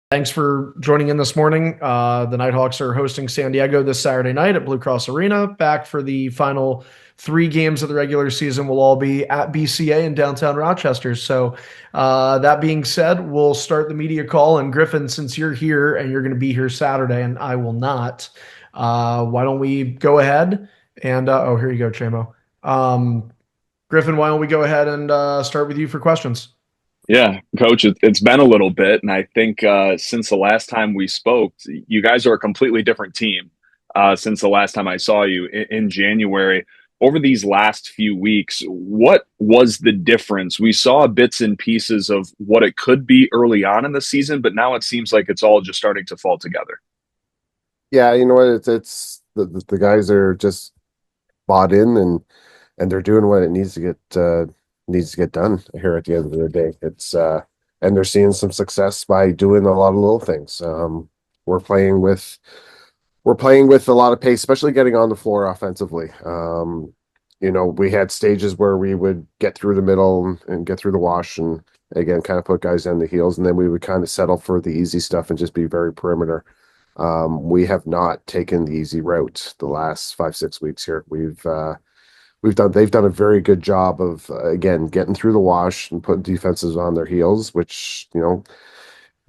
Thanks for joining in this morning. The Knighthawks are hosting San Diego this Saturday night at Blue Cross Arena. Back for the final three games of the regular season will all be at BCA in downtown Rochester. So, that being said, we'll start the media call. And Griffin, since you're here and you're going to be here Saturday and I will not, why don't we go ahead and, oh, here you go, Chamo. Griffin, why don't we go ahead and start with you for questions? Yeah, Coach, it's been a little bit, and I think since the last time we spoke, you guys are a completely different team since the last time I saw you in January. Over these last few weeks, what was the difference? We saw bits and pieces of what it could be early on in the season, but now it seems like it's all just starting to fall together. Yeah, you know what? It's the guys are just bought in and they're doing what it needs to get done here at the end of the day. It's and they're seeing some success by doing a lot of little things. We're playing with we're playing with a lot of pace, especially getting on the floor offensively. We had stages where we would get through the middle and get through the wash and again kind of put guys on the heels, and then we would kind of settle for the easy stuff and just be very perimeter. We have not taken the easy route the last 5, 6 weeks here. They've done a very good job of again getting through the wash and putting defenses on their heels, which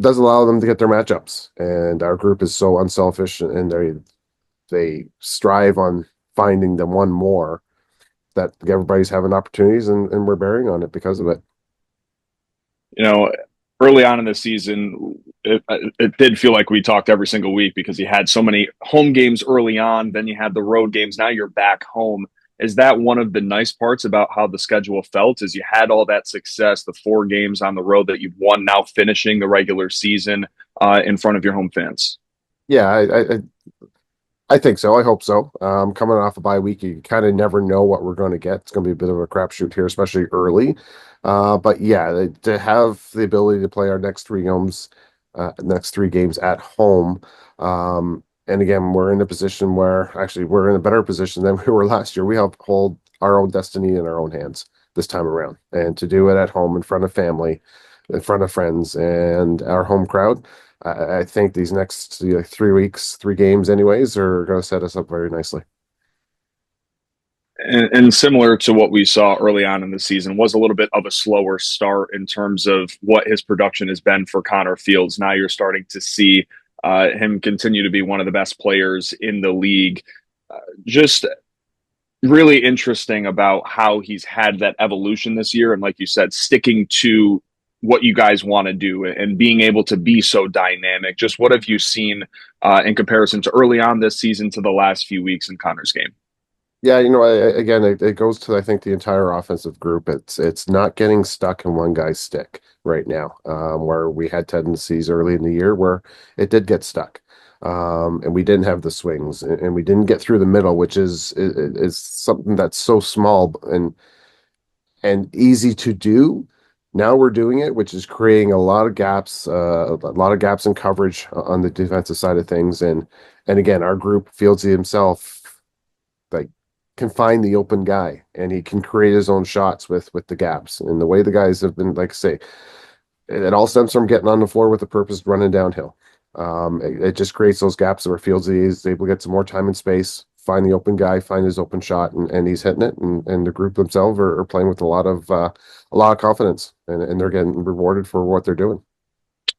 does allow them to get their matchups. And our group is so unselfish, and they strive on finding the one more that everybody's having opportunities, and we're bearing on it because of it. You know, early on in the season, it did feel like we talked every single week because you had so many home games early on, then you had the road games. Now you're back home. Is that one of the nice parts about how the schedule felt? Is you had all that success, the 4 games on the road that you've won, now finishing the regular season in front of your home fans? Yeah, I think so. I hope so. Coming off a bye week, you kind of never know what we're going to get. It's going to be a bit of a crapshoot here, especially early. But yeah, to have the ability to play our next 3 games at home. And again, we're in a position where actually we're in a better position than we were last year. We help hold our own destiny in our own hands this time around. And to do it at home in front of family, in front of friends, and our home crowd, I think these next 3 weeks, 3 games, anyways, are going to set us up very nicely. And similar to what we saw early on in the season, was a little bit of a slower start in terms of what his production has been for Connor Fields. Now you're starting to see him continue to be one of the best players in the league. Just really interesting about how he's had that evolution this year. And like you said, sticking to what you guys want to do and being able to be so dynamic. Just what have you seen in comparison to early on this season to the last few weeks in Connor's game? Yeah, again, it goes to I think the entire offensive group. It's not getting stuck in one guy's stick right now, where we had tendencies early in the year where it did get stuck, and we didn't have the swings, and we didn't get through the middle, which is something that's so small and easy to do. Now we're doing it, which is creating a lot of gaps in coverage on the defensive side of things, and again, our group Fieldsy himself like can find the open guy and he can create his own shots with the gaps. And the way the guys have been, like I say, it all stems from getting on the floor with a purpose, running downhill. It just creates those gaps where Fieldsy is able to get some more time and space, find the open guy, find his open shot, and he's hitting it. And the group themselves are playing with a lot of confidence, and they're getting rewarded for what they're doing.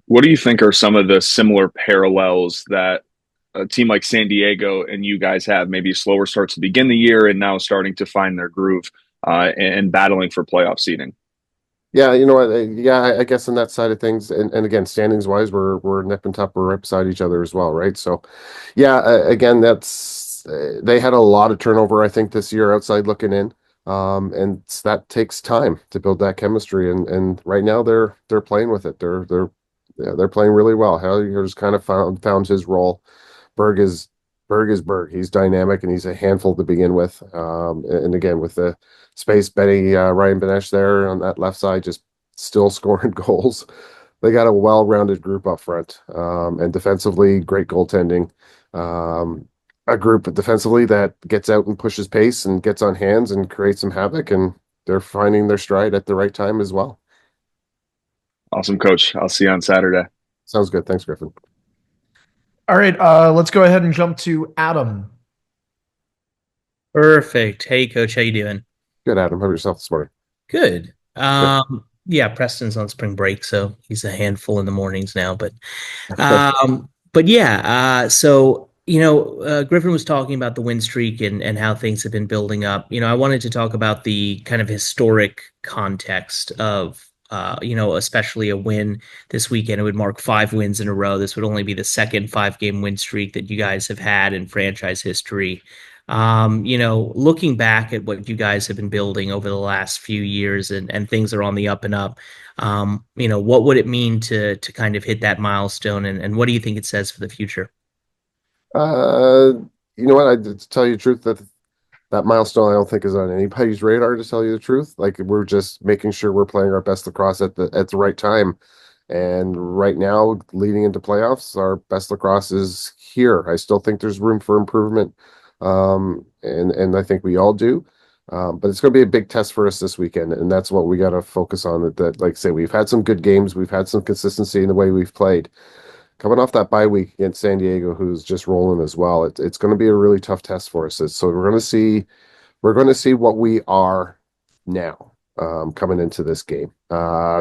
What do you think are some of the similar parallels that a team like San Diego and you guys have? Maybe slower starts to begin the year and now starting to find their groove and battling for playoff seeding. Yeah, you know what? Yeah, I guess on that side of things, and again, standings wise, we're nip and tuck, we're right beside each other as well, right? So, yeah, again, that's they had a lot of turnover, I think, this year outside looking in, and that takes time to build that chemistry, and right now they're playing with it. They're playing really well. Hellyer's kind of found his role. Berg is Berg is Berg. He's dynamic and he's a handful to begin with. And again, with the space, Benny Ryan Benesh there on that left side, just still scoring goals. They got a well-rounded group up front, and defensively, great goaltending. A group defensively that gets out and pushes pace and gets on hands and creates some havoc, and they're finding their stride at the right time as well. Awesome, coach. I'll see you on Saturday. Sounds good. Thanks, Griffin. All right, let's go ahead and jump to Adam. Perfect. Hey, coach, how you doing? Good, Adam. How about yourself this morning? Good. Good. Yeah, Preston's on spring break, so he's a handful in the mornings now. But yeah. So Griffin was talking about the win streak and how things have been building up. I wanted to talk about the kind of historic context of especially a win this weekend. It would mark 5 wins in a row. This would only be the second 5 game win streak that you guys have had in franchise history. Looking back at what you guys have been building over the last few years and things are on the up and up, what would it mean to kind of hit that milestone and what do you think it says for the future? Uh, you know what? To tell you the truth, that milestone I don't think is on anybody's radar. To tell you the truth, like we're just making sure we're playing our best lacrosse at the right time. And right now, leading into playoffs, our best lacrosse is here. I still think there's room for improvement, and I think we all do. But it's going to be a big test for us this weekend, and that's what we got to focus on. That, like I say, we've had some good games, we've had some consistency in the way we've played. Coming off that bye week against San Diego, who's just rolling as well, it's going to be a really tough test for us. So we're going to see what we are now, coming into this game.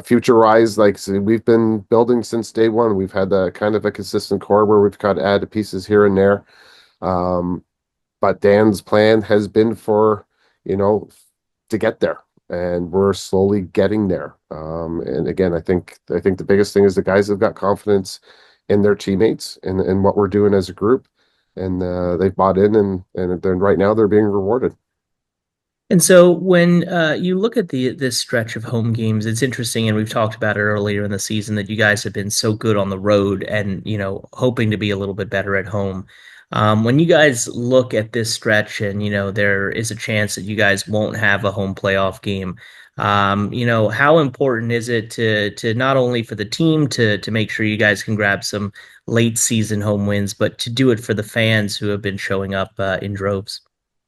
Future wise, like so we've been building since day one. We've had a kind of a consistent core where we've got added pieces here and there. Um, but Dan's plan has been for, you know, to get there, and we're slowly getting there. And again, I think the biggest thing is the guys have got confidence in their teammates and what we're doing as a group, and they've bought in, and then right now they're being rewarded. And so when you look at this stretch of home games, it's interesting, and we've talked about it earlier in the season that you guys have been so good on the road and hoping to be a little bit better at home. When you guys look at this stretch and there is a chance that you guys won't have a home playoff game, how important is it to not only for the team to make sure you guys can grab some late season home wins, but to do it for the fans who have been showing up in droves?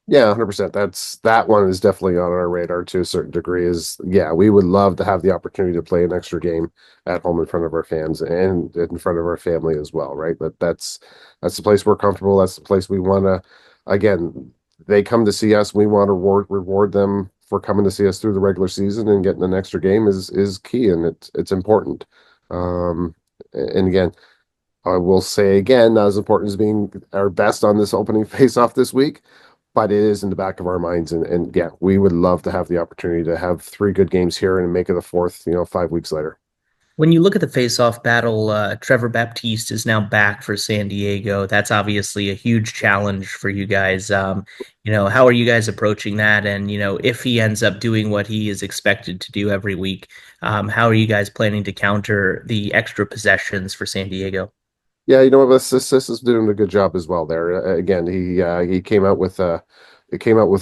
Yeah, 100%. That one is definitely on our radar to a certain degree. Yeah, we would love to have the opportunity to play an extra game at home in front of our fans and in front of our family as well, right? But that's the place we're comfortable. That's the place we want to. Again, they come to see us. We want to reward them for coming to see us through the regular season, and getting an extra game is key, and it's important. And again, I will say again, not as important as being our best on this opening face-off this week, but it is in the back of our minds. And yeah, we would love to have the opportunity to have 3 good games here and make it the fourth, 5 weeks later. When you look at the face-off battle, Trevor Baptiste is now back for San Diego. That's obviously a huge challenge for you guys. How are you guys approaching that? And, if he ends up doing what he is expected to do every week, how are you guys planning to counter the extra possessions for San Diego? Yeah, Sis is doing a good job as well there. Again, he came out with a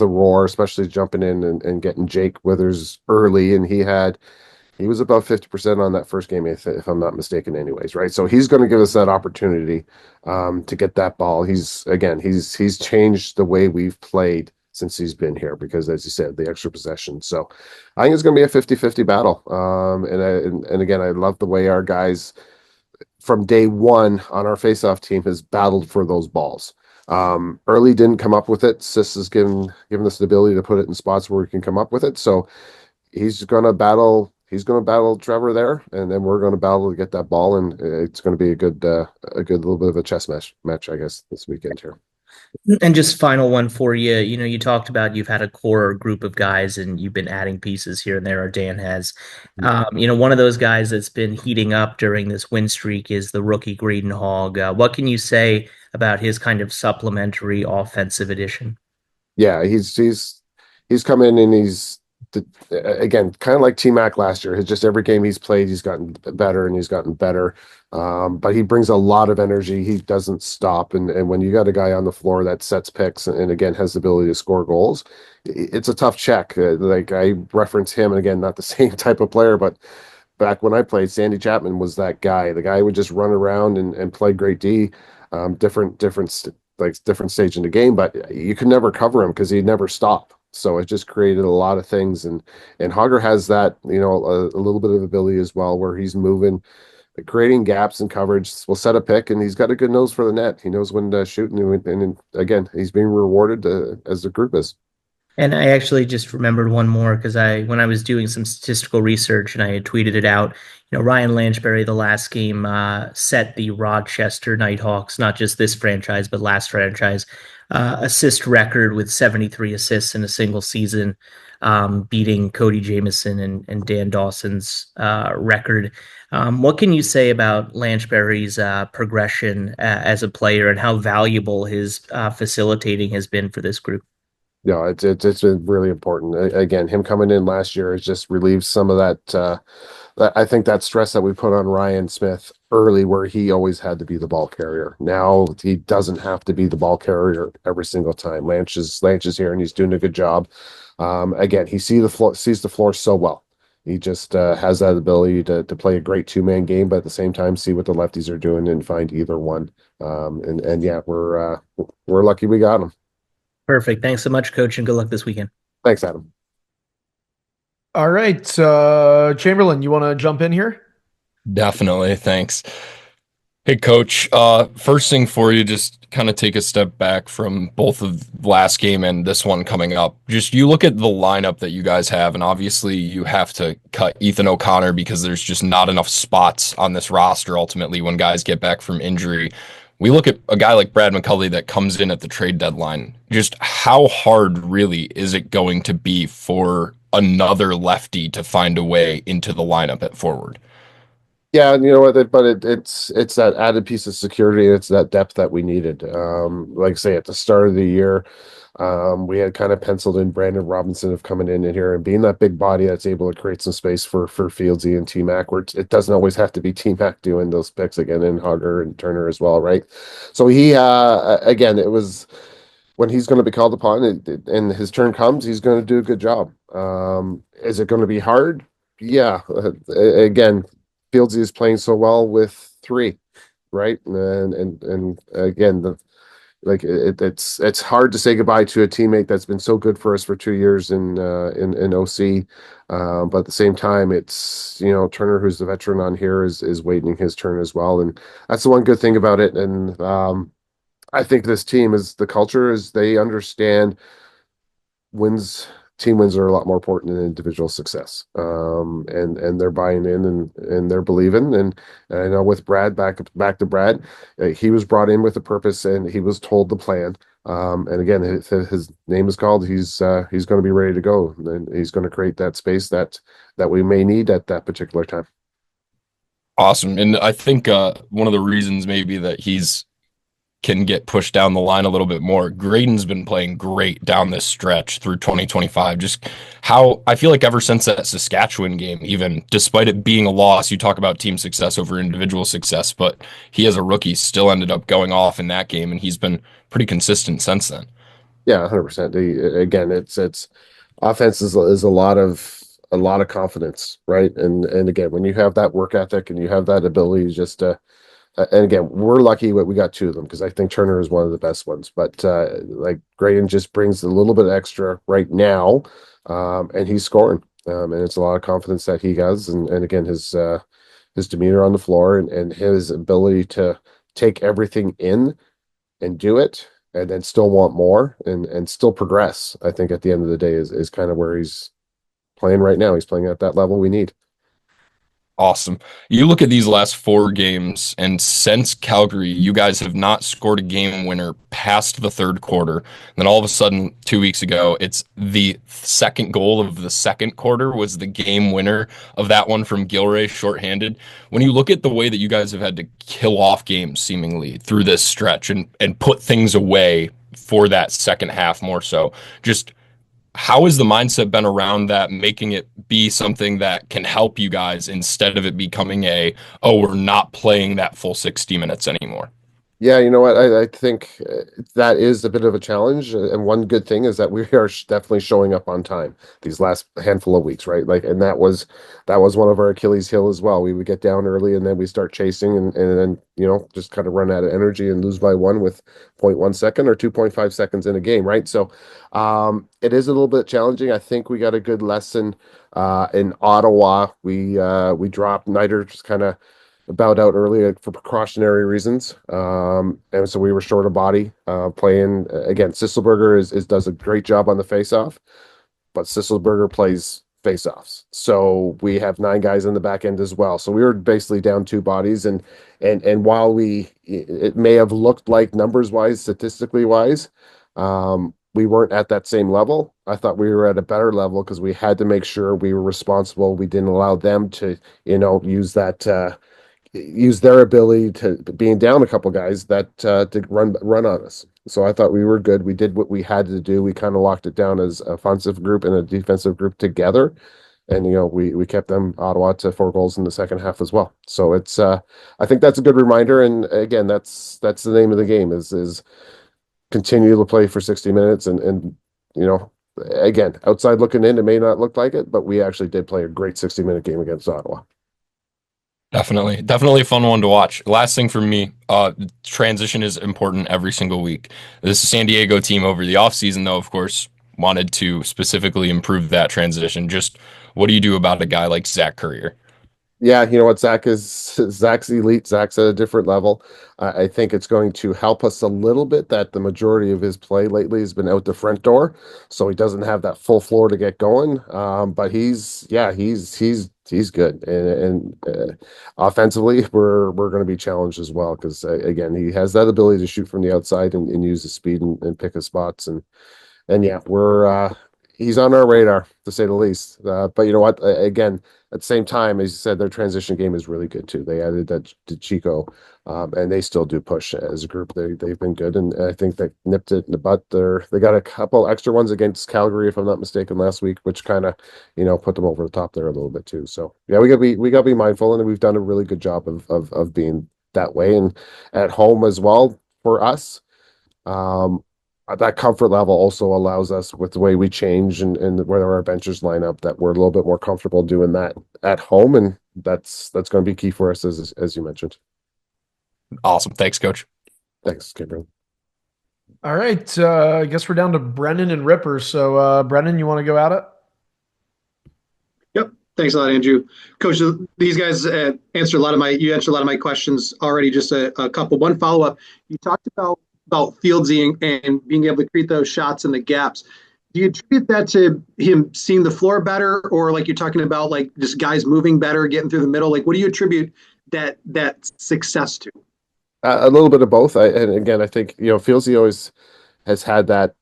roar, especially jumping in and getting Jake Withers early, and he was about 50% on that first game, if I'm not mistaken, anyways, right? So he's going to give us that opportunity, to get that ball. He's changed the way we've played since he's been here, because, as you said, the extra possession. So I think it's going to be a 50-50 battle. And again, I love the way our guys from day one on our faceoff team has battled for those balls. Early didn't come up with it. Sis has given us the ability to put it in spots where we can come up with it. So he's going to battle. He's going to battle Trevor there, and then we're going to battle to get that ball, and it's going to be a good little bit of a chess match, I guess, this weekend here. And just final one for you. You talked about you've had a core group of guys and you've been adding pieces here and there, or Dan has. One of those guys that's been heating up during this win streak is the rookie Greedon Hog. What can you say about his kind of supplementary offensive addition? Yeah, he's come in, and again, kind of like T Mac last year. Just every game he's played, he's gotten better and he's gotten better. But he brings a lot of energy. He doesn't stop, and when you got a guy on the floor that sets picks and again has the ability to score goals, it's a tough check. Like I reference him, and again, not the same type of player, but back when I played, Sandy Chapman was that guy. The guy would just run around and play great D, different stage in the game, but you could never cover him because he'd never stop. So it just created a lot of things, and Hogger has that, a little bit of ability as well, where he's moving creating gaps and coverage. Will set a pick, and he's got a good nose for the net. He knows when to shoot, and again, he's being rewarded as the group is. And I actually just remembered one more because when I was doing some statistical research and I had tweeted it out, Ryan Lanchbury, the last game, set the Rochester Knighthawks, not just this franchise, but last franchise, assist record with 73 assists in a single season, beating Cody Jamieson and Dan Dawson's record. What can you say about Lanchbury's progression as a player and how valuable his facilitating has been for this group? No, it's been really important. Again, him coming in last year has just relieved some of I think that stress that we put on Ryan Smith early, where he always had to be the ball carrier. Now he doesn't have to be the ball carrier every single time. Lanch is here and he's doing a good job. Again, he sees the floor so well. He just has that ability to play a great two-man game, but at the same time see what the lefties are doing and find either one. And yeah, we're lucky we got him. Perfect. Thanks so much, Coach, and good luck this weekend. Thanks, Adam. All right, Chamberlain, you want to jump in here? Definitely. Thanks. Hey, Coach. First thing for you, just kind of take a step back from both of last game and this one coming up. Just you look at the lineup that you guys have, and obviously you have to cut Ethan O'Connor because there's just not enough spots on this roster ultimately when guys get back from injury. We look at a guy like Brad McCulley that comes in at the trade deadline. Just how hard really is it going to be for another lefty to find a way into the lineup at forward? Yeah, you know what? It's that added piece of security. It's that depth that we needed. Like I say, at the start of the year, we had kind of penciled in Brandon Robinson of coming in here and being that big body that's able to create some space for Fieldsy and T Mac. Where it doesn't always have to be T Mac doing those picks again, and Hunter and Turner as well, right? So he again, it was when he's going to be called upon and his turn comes, he's going to do a good job. Is it going to be hard? Yeah. Again, Fieldsy is playing so well with three, right? And again, it's hard to say goodbye to a teammate that's been so good for us for 2 years in OC. But at the same time, it's Turner, who's the veteran on here, is waiting his turn as well, and that's the one good thing about it. And I think this team is the culture is they understand team wins are a lot more important than individual success. And they're buying in and they're believing. And I know with Brad, back to Brad, he was brought in with a purpose and he was told the plan. And again, his name is called. He's going to be ready to go, and he's going to create that space that we may need at that particular time. Awesome. And I think one of the reasons maybe that he's can get pushed down the line a little bit more. Graydon's been playing great down this stretch through 2025. Just how I feel like ever since that Saskatchewan game, even despite it being a loss, you talk about team success over individual success, but he as a rookie still ended up going off in that game, and he's been pretty consistent since then. Yeah, 100%. Again, it's offense is a lot of confidence, right? And again, when you have that work ethic and you have that ability just to and again, we're lucky that we got two of them because I think Turner is one of the best ones. But like Graydon just brings a little bit extra right now, and he's scoring. And it's a lot of confidence that he has, and again his demeanor on the floor and his ability to take everything in and do it, and then still want more and still progress. I think at the end of the day is kind of where he's playing right now. He's playing at that level we need. Awesome. You look at these last 4 games, and since Calgary, you guys have not scored a game winner past the third quarter. And then all of a sudden, 2 weeks ago, it's the second goal of the second quarter was the game winner of that one from Gilray, shorthanded. When you look at the way that you guys have had to kill off games seemingly through this stretch and put things away for that second half more so, just how has the mindset been around that, making it be something that can help you guys instead of it becoming we're not playing that full 60 minutes anymore? Yeah, you know what? I think that is a bit of a challenge. And one good thing is that we are definitely showing up on time these last handful of weeks, right? Like, and that was one of our Achilles heel as well. We would get down early and then we start chasing and then, just kind of run out of energy and lose by one with 0.1 second or 2.5 seconds in a game, right? So it is a little bit challenging. I think we got a good lesson in Ottawa. We dropped Niter, just kind of bowed out early for precautionary reasons. And so we were short of body playing. Again, Sisselberger does a great job on the face-off, but Sisselberger plays face-offs. So we have 9 guys in the back end as well. So we were basically down 2 bodies. And while it may have looked like numbers-wise, statistically wise, we weren't at that same level. I thought we were at a better level because we had to make sure we were responsible. We didn't allow them to, use their ability to being down a couple guys to run on us. So I thought we were good. We did what we had to do. We kind of locked it down as an offensive group and a defensive group together. And we kept them Ottawa to 4 goals in the second half as well. So it's I think that's a good reminder. And again, that's the name of the game is continue to play for 60 minutes and again, outside looking in, it may not look like it, but we actually did play a great 60-minute game against Ottawa. Definitely a fun one to watch. Last thing for me, transition is important every single week. This San Diego team over the offseason, though, of course, wanted to specifically improve that transition. Just what do you do about a guy like Zach Currier? Yeah, you know what? Zach's elite. Zach's at a different level. I think it's going to help us a little bit that the majority of his play lately has been out the front door, so he doesn't have that full floor to get going. But he's good, and offensively, we're going to be challenged as well because again, he has that ability to shoot from the outside and use his speed and pick his spots and yeah, he's on our radar to say the least. But you know what? Again, at the same time, as you said, their transition game is really good too. They added that to Chico, and they still do push as a group. They've been good, and I think they nipped it in the butt. They got a couple extra ones against Calgary, if I'm not mistaken, last week, which kind of put them over the top there a little bit too. So yeah, we gotta be mindful, and we've done a really good job of being that way, and at home as well for us. Um, that comfort level also allows us with the way we change and where our benches line up that we're a little bit more comfortable doing that at home, and that's going to be key for us as you mentioned. Awesome. Thanks, Coach. Thanks, Gabriel. All right. I guess we're down to Brennan and Ripper. So, Brennan, you want to go at it? Yep. Thanks a lot, Andrew. Coach, these guys answered a lot of my questions already. Just a couple. One follow up. You talked about Fieldsy and being able to create those shots in the gaps. Do you attribute that to him seeing the floor better, or like you're talking about, like just guys moving better, getting through the middle? Like, what do you attribute that success to? A little bit of both. And again, I think Fieldsy always has had that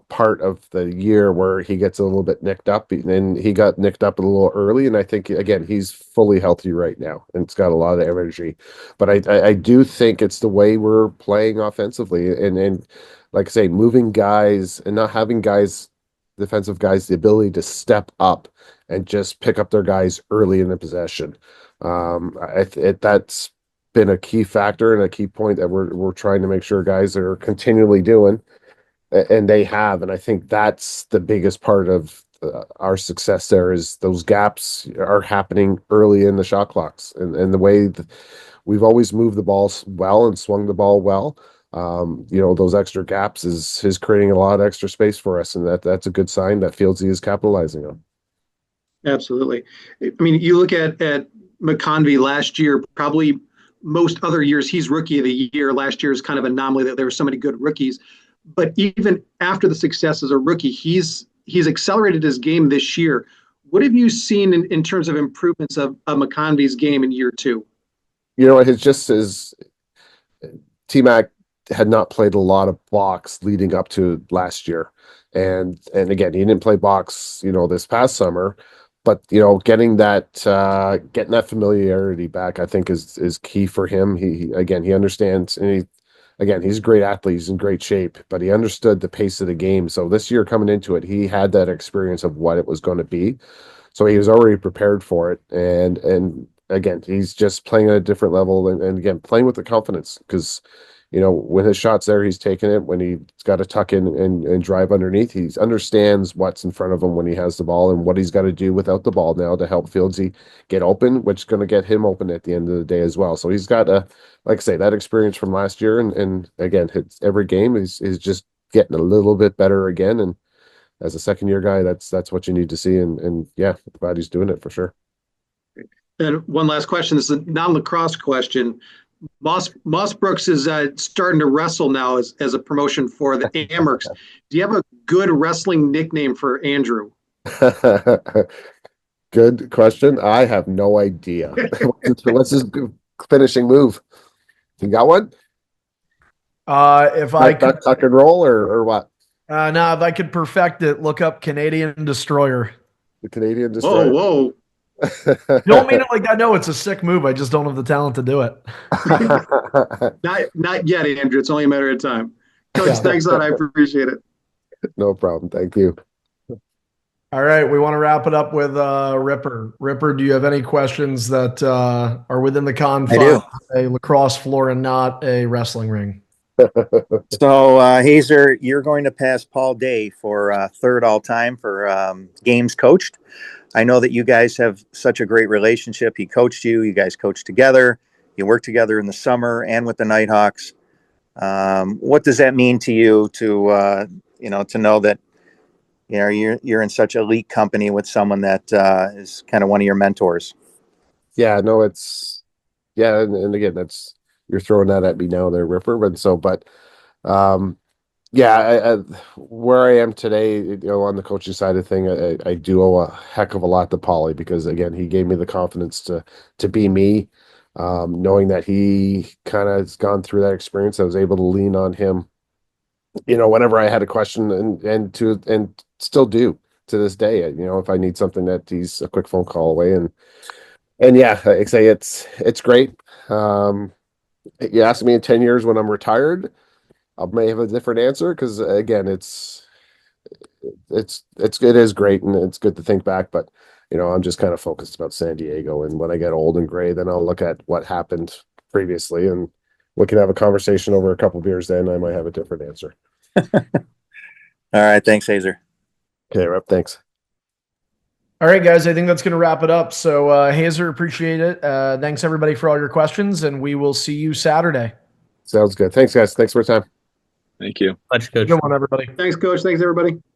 part of the year where he gets a little bit nicked up, and he got nicked up a little early, and I think again he's fully healthy right now and it's got a lot of energy. But I do think it's the way we're playing offensively, and like I say, moving guys and not having defensive guys, the ability to step up and just pick up their guys early in the possession. That's been a key factor and a key point that we're trying to make sure guys are continually doing. And they have, and I think that's the biggest part of our success there is those gaps are happening early in the shot clocks, and the way we've always moved the ball well and swung the ball well. Those extra gaps is creating a lot of extra space for us, and that's a good sign that Fieldsy is capitalizing on. Absolutely. I mean, you look at McConvey last year, probably most other years, he's rookie of the year. Last year is kind of an anomaly that there were so many good rookies. But even after the success as a rookie, he's accelerated his game this year. What have you seen in terms of improvements of McConvey's game in year 2? His T-Mac had not played a lot of box leading up to last year. And again, he didn't play box, this past summer. But getting that familiarity back, I think is key for him. He understands, and he's a great athlete. He's in great shape, but he understood the pace of the game. So this year coming into it, he had that experience of what it was going to be. So he was already prepared for it. And again, he's just playing at a different level and again, playing with the confidence because, when his shot's there, he's taking it. When he's got to tuck in and drive underneath, he understands what's in front of him when he has the ball and what he's got to do without the ball now to help Fieldsy get open, which is going to get him open at the end of the day as well. So he's got like I say, that experience from last year. And again, every game is just getting a little bit better again. And as a second year guy, that's what you need to see. And yeah, glad he's doing it for sure. And one last question. This is a non-lacrosse question. Moss Brooks is starting to wrestle now as a promotion for the Amherst. Do you have a good wrestling nickname for Andrew? Good question. I have no idea. What's his finishing move? You got one? If I could, tuck and roll or what? now if I could perfect it, look up Canadian Destroyer. The Canadian Destroyer. Whoa. Don't mean it like that. No, it's a sick move. I just don't have the talent to do it. Not yet, Andrew. It's only a matter of time. Coach, thanks a lot. I appreciate it. No problem. Thank you. All right, we want to wrap it up with Ripper. Ripper, do you have any questions that are within the confines of a lacrosse floor and not a wrestling ring? So, Hazer, you're going to pass Paul Day for third all time for games coached. I know that you guys have such a great relationship. He coached you. You guys coached together. You worked together in the summer and with the Knighthawks. What does that mean to you to know that you're in such elite company with someone that is kind of one of your mentors? Yeah, no, and again, that's you're throwing that at me now there, Ripper. Yeah, where I am today, on the coaching side of thing, I do owe a heck of a lot to Paulie because again, he gave me the confidence to be me. Knowing that he kind of has gone through that experience, I was able to lean on him, whenever I had a question and still do to this day. If I need something, that he's a quick phone call away, and yeah, I say it's great. You ask me in 10 years when I'm retired, I may have a different answer because again, it is great and it's good to think back, but I'm just kind of focused about San Diego, and when I get old and gray, then I'll look at what happened previously, and we can have a conversation over a couple of beers. Then I might have a different answer. All right, thanks, Hazer. Okay, Rep. Thanks. All right, guys, I think that's going to wrap it up. So, Hazer, appreciate it. Thanks everybody for all your questions, and we will see you Saturday. Sounds good. Thanks, guys. Thanks for your time. Thank you. Much, Coach. Good one, everybody. Thanks, Coach. Thanks, everybody.